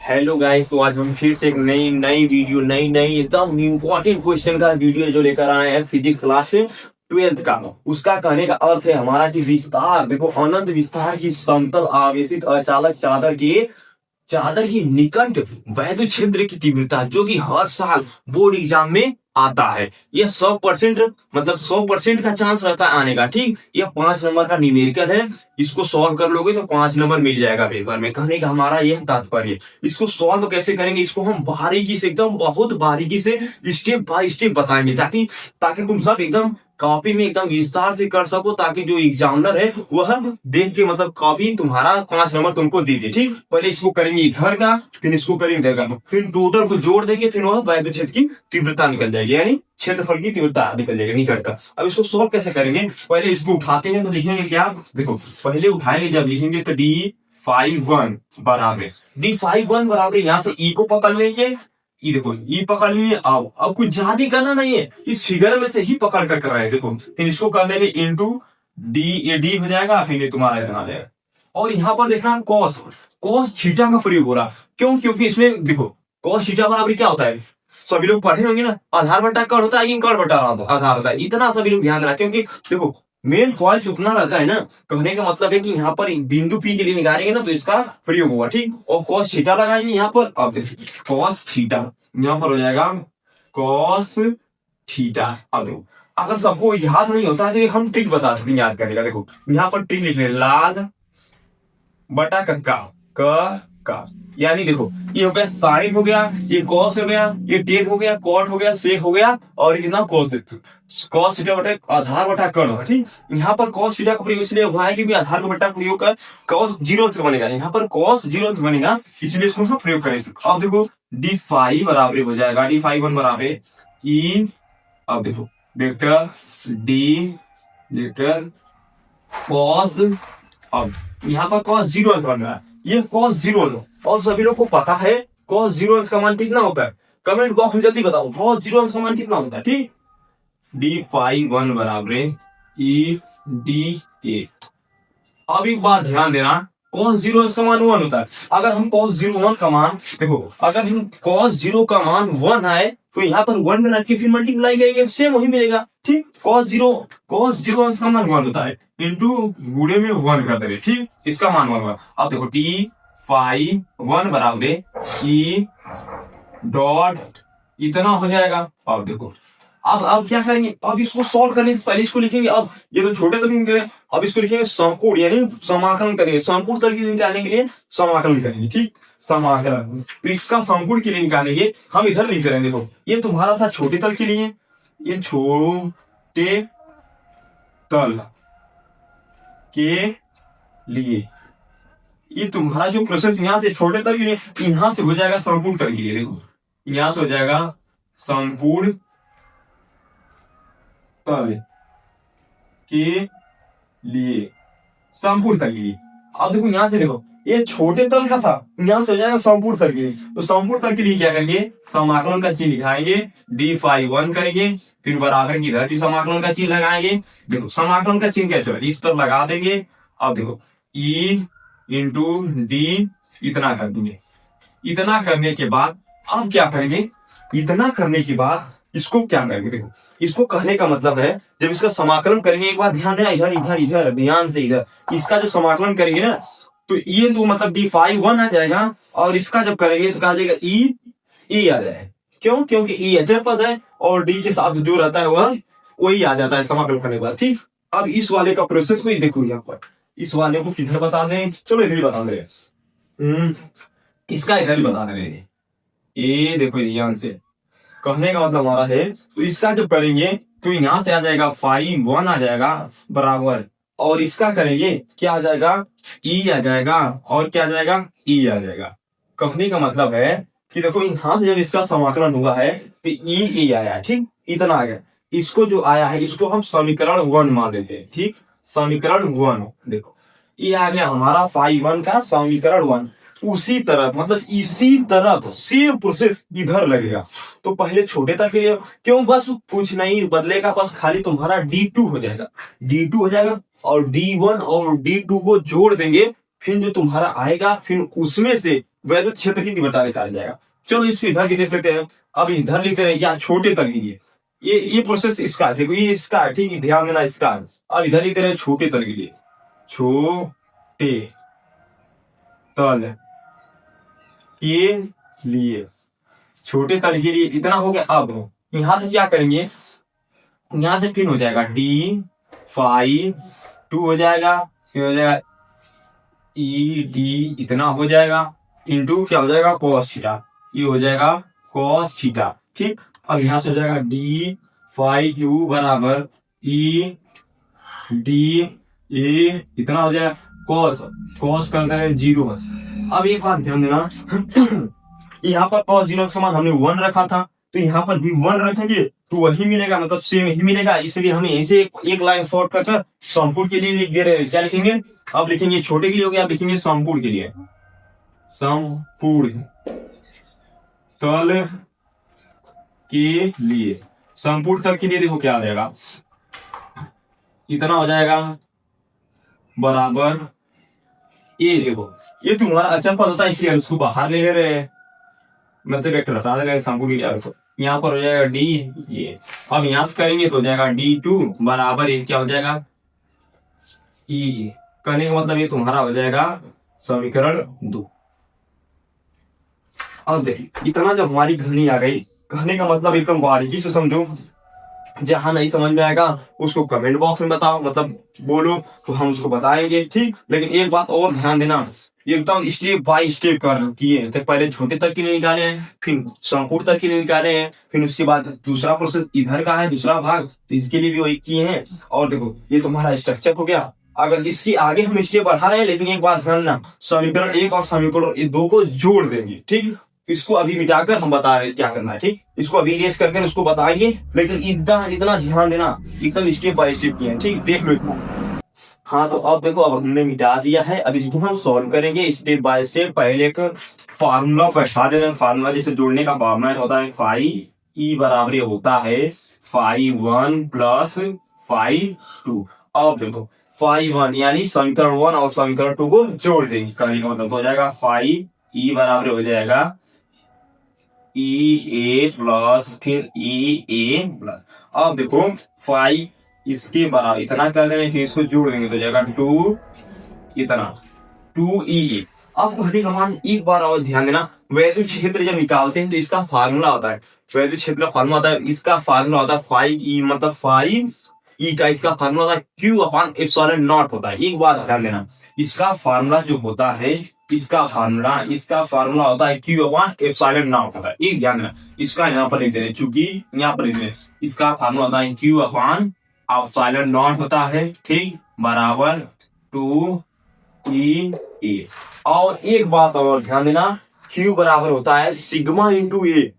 Hello guys, तो आज हम फिर से एक नई वीडियो नई एकदम इम्पोर्टेंट क्वेश्चन का वीडियो जो लेकर आए हैं फिजिक्स क्लास 12th का। उसका कहने का अर्थ है हमारा कि विस्तार, देखो अनंत विस्तार की समतल आवेशित अचालक चादर की निकट वैद्युत क्षेत्र की तीव्रता, जो कि हर साल बोर्ड एग्जाम में आता है। ये 100% मतलब 100% का चांस रहता है आने का। ठीक, ये 5 नंबर का न्यूमेरिकल है। इसको सॉल्व कर लोगे तो 5 नंबर मिल जाएगा पेपर में। कहने का हमारा यह तात्पर्य। इसको सॉल्व कैसे करेंगे, इसको हम बारीकी से, एकदम बहुत बारीकी से स्टेप बाय स्टेप बताएंगे, ताकि तुम सब एकदम कॉपी में एकदम विस्तार से कर सको, ताकि जो एग्जामिनर है वह देख के मतलब कॉपी तुम्हारा 5 नंबर तुमको दे दे। ठीक, पहले इसको करेंगे इधर का, फिर इसको करेंगे इधर का, फिर टोटल को जोड़ देंगे, फिर वह वैद्युत क्षेत्र की तीव्रता निकल जाएगी, यानी क्षेत्रफल की तीव्रता निकल जाएगी निकट का। अब इसको सॉल्व कैसे करेंगे, पहले इसको उठाते हैं तो लिखेंगे क्या, देखो पहले उठाएंगे, जब लिखेंगे तो d51 बराबर d51 बराबर यहाँ से ई को पकड़ लेंगे। ये देखो ये पकड़ लिए। अब कुछ ज्यादा करना नहीं है, इस फिगर में से ही पकड़ कर रहे हैं। देखो फिर इसको कर लेंगे इंटू डी हो जाएगा, फिर ये तुम्हारा इतना आ जाएगा। और यहाँ पर देखना कॉस थीटा का प्रयोग हो रहा। क्यों? क्योंकि इसमें देखो कॉस थीटा बराबर क्या होता है, सभी लोग पढ़े होंगे ना, आधार बटा कर्ण होता है, कर्ण बटा आधार होता है। इतना सभी लोग ध्यान देना, क्योंकि देखो मेन पॉइंट चुकना रहता है ना। कहने का मतलब है कि यहाँ पर बिंदु पी के लिए निकालेंगे ना तो इसका प्रयोग होगा। ठीक, और कॉस थीटा लगाएंगे यहाँ पर। अब देखिए कॉस थीटा यहाँ पर हो जाएगा कॉस थीटा। अब देखो अगर सबको याद नहीं होता है तो हम ट्रिक बता सकते हैं याद करेगा। देखो यहाँ पर ट्रिक लिख रहे लाल बटा का, यानी देखो ये हो गया साइन हो गया, ये कॉस हो गया, ये टेन हो गया, कॉट हो गया, सेक हो गया, और ये ना कॉस थीटा बटा आधार बटा कर्ण। ठीक, यहाँ पर कॉस थीटा का प्रयोग इसलिए हुआ है क्योंकि आधार का बटा प्रयोग कर कॉस 0 अंश बनेगा, यहाँ पर कॉस 0 अंश बनेगा, इसलिए इसको हम प्रयोग करेंगे। अब देखो d5 बराबर हो जाएगा d51 बराबर ई, अब देखो वेक्टर डी वेक्टर कॉस, अब यहाँ पर कॉस 0 अंश बन रहा है, ये कॉस 0 अंश, और सभी लोग को पता है कॉस 0 अंश का मान कितना होता है, कमेंट बॉक्स में जल्दी बताओ कॉस 0 अंश का मान कितना होता है। ठीक, d51 बराबर ई डी ए। अब एक बात ध्यान देना, cos 0 अंश का मान 1 होता है। अगर हम cos 0 का मान देखो, अगर हम cos 0 का मान 1 आए तो यहाँ पर 1 में रख के फिर मल्टीप्लाई करेंगे, सेम वही मिलेगा। ठीक, cos 0 अंश का मान 1 होता है, इंटू गुणे में 1 कर देंगे। ठीक, इसका मान 1 होगा। अब देखो d51 बराबर ई डॉट इतना हो जाएगा। अब देखो अब क्या करेंगे, अब इसको सॉल्व करने से पहले इसको लिखेंगे। अब ये तो छोटे तल करें, अब इसको लिखेंगे संपूर्ण, यानी समाकलन करेंगे। संपूर्ण तल की निकालने के लिए समाकलन करेंगे। ठीक, समाकलन, तो इसका संपूर्ण के लिए निकालेंगे हम इधर लिख रहे हैं। देखो ये तुम्हारा था छोटे तल के लिए, ये छोटे तल के लिए, ये तुम्हारा जो प्रोसेस यहाँ से छोटे तल के लिए, यहाँ से हो जाएगा संपूर्ण तल के लिए। देखो यहाँ से हो जाएगा संपूर्ण तल के लिए, संपूर्ण तल के लिए। अब देखो यहाँ से देखो ये छोटे तल का था, यहाँ से हो जाएगा संपूर्ण तल के लिए। तो संपूर्ण तल के लिए क्या करेंगे, समाकलन का चिन्ह लिखाएंगे, d51 करेंगे, फिर बराबर की इधर भी समाकलन का चिन्ह लगाएंगे। देखो समाकलन का चिन्ह कैसे, इस पर लगा देंगे। अब देखो e इंटू डी इतना कर देंगे। इतना करने के बाद अब क्या करेंगे, इतना करने के बाद इसको क्या करेंगे, देखो इसको कहने का मतलब है जब इसका समाकलन करेंगे, एक बात ध्यान देना, इधर इधर इधर ध्यान से, इधर इसका जो समाकलन करेंगे ना तो ये तो मतलब d51 आ जाएगा, और इसका जब करेंगे तो कहा जाएगा e आ जाएगा। क्यों? क्योंकि e अचर पद है और d के साथ जो रहता है वह वही आ जाता है समाकलन करने के बाद। ठीक, अब इस वाले का प्रोसेस को देखो, यहाँ पर इस वाले को किधर बता दें, चलो इधर ही बता दे, इसका इधर ही बता दें। ये देखो ध्यान से, कहने का मतलब हमारा है तो इसका जब करेंगे तो यहाँ से आ जाएगा 51 आ जाएगा बराबर, और इसका करेंगे क्या आ जाएगा, ई आ जाएगा, और क्या आ जाएगा, ई आ जाएगा। कहने का मतलब है कि देखो यहाँ से जब इसका समाकलन हुआ है तो ई आया। ठीक, इतना आ गया। इसको जो आया है इसको हम समीकरण 1 मान लेते हैं। ठीक, समीकरण 1 देखो ये आ गया हमारा 51 का समीकरण 1। उसी तरफ मतलब इसी तरफ सेम प्रोसेस इधर लगेगा। तो पहले छोटे तक के लिए क्यों, बस कुछ नहीं बदलेगा, बस खाली तुम्हारा d2 हो जाएगा, d2 हो जाएगा, और d1 और d2 को जोड़ देंगे, फिर जो तुम्हारा आएगा फिर उसमें से वैद्युत क्षेत्र की तीव्रता निकाला जाएगा। चलो इसको इधर की देख लेते हैं। अब इधर लिखते हैं क्या, छोटे तल के लिए ये प्रोसेस इसका, देखो ये इसका है, ठीक है, ध्यान देना इसका। अब इधर लिखते हैं छोटे तल के लिए, छोटे तल के लिए, छोटे तल के लिए इतना हो गया। अब यहां से क्या करेंगे, यहां से फिर हो जाएगा डी फाई 2 हो जाएगा, फिर हो जाएगा ई डी इतना हो जाएगा, इंटू क्या हो जाएगा कॉस थीटा, ये हो जाएगा कॉस थीटा, ठीक। अब यहां से हो जाएगा डी फाई क्यू बराबर ई डी ए इतना हो जाएगा कॉस, कॉस कर देंगे 0। अब एक बात ध्यान देना यहाँ पर कॉस 0 के समान हमने 1 रखा था, तो यहाँ पर भी 1 रखेंगे तो वही मिलेगा, मतलब सेम ही मिलेगा। इसलिए हमें ऐसे एक लाइन शॉर्ट कर समपूर्ण के लिए लिख दे रहे हैं। क्या लिखेंगे, अब लिखेंगे छोटे के लिए हो गया, अब लिखेंगे समपूर्ण के लिए, समपूर्ण तल के लिए, समपूर्ण तल के लिए देखो क्या आ जाएगा, इतना हो जाएगा बराबर ये। देखो ये तुम्हारा अचल पद होता है इसलिए उसको बाहर ले रहे हैं, मतलब वेक्टर हटा दे रहे हैं समपूर्ण के लिए। यहाँ पर हो जाएगा डी ये, अब यहाँ से करेंगे तो हो जाएगा D2 बराबर ये क्या हो जाएगा ई, करने का मतलब ये तुम्हारा हो जाएगा समीकरण 2। अब देखिए इतना जब हमारी घनी आ गई, कहने का मतलब एकदम बारीकी से समझो, जहां नहीं समझ में आएगा उसको कमेंट बॉक्स में बताओ, मतलब बोलो तो हम उसको बताएंगे, ठीक। लेकिन एक बात और ध्यान देना, एकदम स्टेप बाय स्टेप कर किए, तो पहले छोटे तक के लिए निकाले हैं, फिर संपूर्ण तक के लिए निकाले हैं, फिर उसके बाद दूसरा प्रोसेस इधर का है दूसरा भाग, तो इसके लिए भी वही किए हैं। और देखो ये तुम्हारा स्ट्रक्चर हो गया। अगर इसके आगे हम स्टेप बढ़ा रहे हैं, लेकिन एक बात ध्यान देना, समीकरण 1 और समीकरण 2 को जोड़ देंगे, ठीक। इसको अभी मिटाकर हम बता रहे हैं क्या करना है, ठीक। इसको अभी इरेज करके उसको बताएंगे, लेकिन इतना ध्यान देना, एकदम स्टेप बाय स्टेप किए हैं, ठीक। देख लो इतना। हाँ तो अब देखो, अब हमने मिटा दिया है, अब इसको हम सॉल्व करेंगे स्टेप बाय स्टेप। पहले एक फार्मूला बैठा देना, फार्मूला जिसे जोड़ने का फार्मूला होता है फाई ई बराबर होता है फाई 1 प्लस फाई 2। अब देखो फाई 1 यानी समीकरण 1 और समीकरण 2 को जोड़ देंगे, करने का मतलब हो जाएगा फाई ई बराबर हो जाएगा ई ए प्लस फिर ई ए प्लस। अब देखो फाई इसके बराबर इतना कर देंगे, फिर इसको जोड़ देंगे तो जाएगा 2 इतना 2e। अब घड़ी का मान एक बार और ध्यान देना, वैद्युत क्षेत्र जब निकालते हैं तो इसका फार्मूला होता है, वैद्युत क्षेत्र का फार्मूला होता है, इसका फार्मूला होता है 5e, मतलब 5e का इसका फार्मूला होता है Q/ε0 होता है। एक बात ध्यान देना, इसका फार्मूला जो होता है, इसका फार्मूला होता है Q/ε0 होता है। एक ध्यान देना, इसका यहाँ पर लिख देना, चूंकि यहाँ पर लिख देना, इसका फार्मूला होता है Q/ε0 होता है, ठीक, बराबर 2e। और एक बात और ध्यान देना, Q बराबर होता है सिग्मा इंटू ए,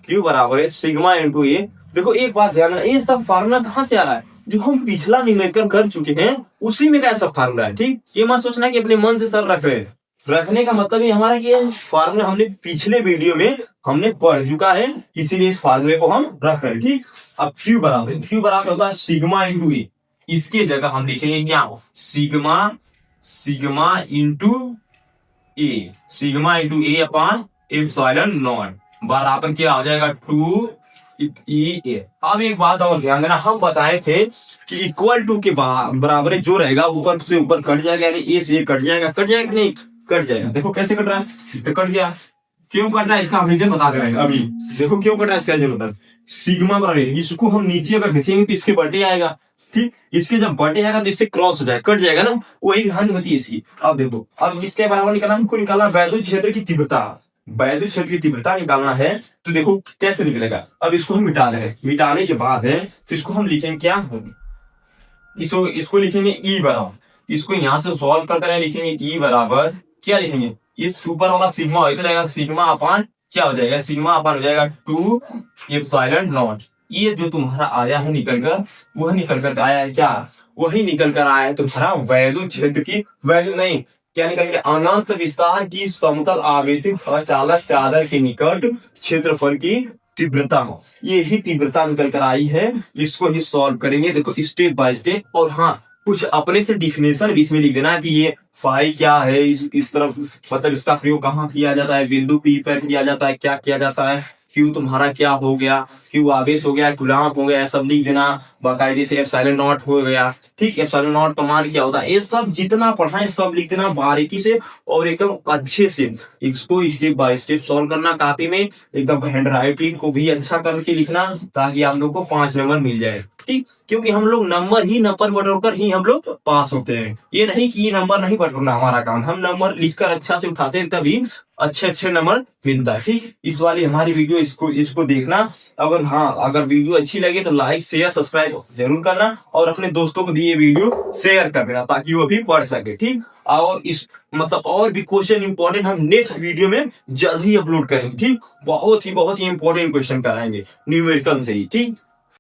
Q बराबर है सिग्मा इंटू ए। देखो एक बात ध्यान देना, ये सब फार्मूला कहाँ से आ रहा है, जो हम पिछला निम्नलिखित कर चुके हैं उसी में का सब फार्मूला है, ठीक। ये मत सोचना कि अपने मन से सब रख रहे हैं, रखने का मतलब ये हमारा कि फार्मूला हमने पिछले वीडियो में हमने पढ़ चुका है, इसीलिए इस फार्मूले को हम रख रहे हैं, ठीक। अब Q बराबर होता है सिग्मा इंटू ए, इसके जगह हम लिखेंगे क्या, सिग्मा इंटू ए, सिग्मा इंटू ए अपॉन ε0 बराबर क्या हो जाएगा 2e। अब एक बात और ध्यान देना, हम बताए थे कि इक्वल टू के बराबर जो रहेगा ऊपर से ऊपर कट जाएगा, यानी ए से कट जाएगा नहीं, कट जाएगा। देखो कैसे कट रहा है, तो कट गया। क्यों कट रहा है इसका हम रीजन बता दे रहे हैं अभी। देखो क्यों कट रहा है इसका रीजन बता, सिग्मा बराबर इसको हम नीचे अगर खींचेंगे तो इसके बटे आएगा, ठीक। इसके जब बटे आएगा तो इससे क्रॉस हो जाएगा, कट जाएगा ना, वही हानि होती है इसकी। अब देखो, अब इसके बराबर निकालना, हमको निकालना वैद्युत क्षेत्र की तीव्रता, वैद्युत क्षेत्र की तीव्रता निकालना है। तो देखो कैसे निकलेगा, अब इसको हम मिटा रहे हैं, मिटाने के बाद है तो इसको हम लिखेंगे क्या, इसको लिखेंगे ई बराबर, इसको यहाँ से सॉल्व करते रहे, लिखेंगे ई बराबर क्या लिखेंगे, ये सुपर वाला सिग्मा होता रहेगा, सिग्मा अपान क्या हो जाएगा, सिग्मा अपान हो जाएगा 2ε0। ये जो तुम्हारा आया है निकल कर, वह निकल कर आया है क्या, वही निकल कर आया है तुम्हारा वैद्युत क्षेत्र की, वैद्युत नहीं क्या निकल के, अनंत विस्तार की समतल आवेशित अचालक चादर के निकट क्षेत्रफल की तीव्रता हो, ये ही तीव्रता निकल कर आई है। इसको ही सॉल्व करेंगे, देखो स्टेप बाय स्टेप। और हाँ कुछ अपने से डिफिनेशन भी इसमें लिख देना कि ये फाई क्या है, इस तरफ मतलब इसका प्रयोग कहाँ किया जाता है, बिंदु पी पर किया जाता है, क्या किया जाता है, क्यू तुम्हारा क्या हो गया, क्यू आवेश हो गया, गुलाम हो गया, सब लिख देना। बाकायदे से एप्सिलॉन नॉट हो गया, ठीक, एप्सिलॉन नॉट का मान क्या होता है, ये सब जितना पढ़ा है सब लिख देना बारीकी से और एकदम अच्छे से। इसको स्टेप बाय स्टेप सॉल्व करना कॉपी में, एकदम हैंड राइटिंग को भी अच्छा करके लिखना ताकि आप लोग को 5 नंबर मिल जाए, ठीक। क्योंकि हम लोग नंबर बटोर ही हम लोग पास होते हैं, ये नहीं कि ये नंबर नहीं बटोरना हमारा काम, हम नंबर लिखकर अच्छा से उठाते हैं तभी अच्छे नंबर मिलता है, ठीक। इस वाली हमारी वीडियो इसको देखना। अगर वीडियो अच्छी लगे तो लाइक शेयर सब्सक्राइब जरूर करना और अपने दोस्तों को भी ये वीडियो शेयर कर देना ताकि वो भी पढ़ सके, ठीक। और इस मतलब और भी क्वेश्चन इंपॉर्टेंट हम नेक्स्ट वीडियो में जल्द ही अपलोड करेंगे, ठीक। बहुत ही इंपॉर्टेंट क्वेश्चन कराएंगे न्यूमेरिकल से ही, ठीक।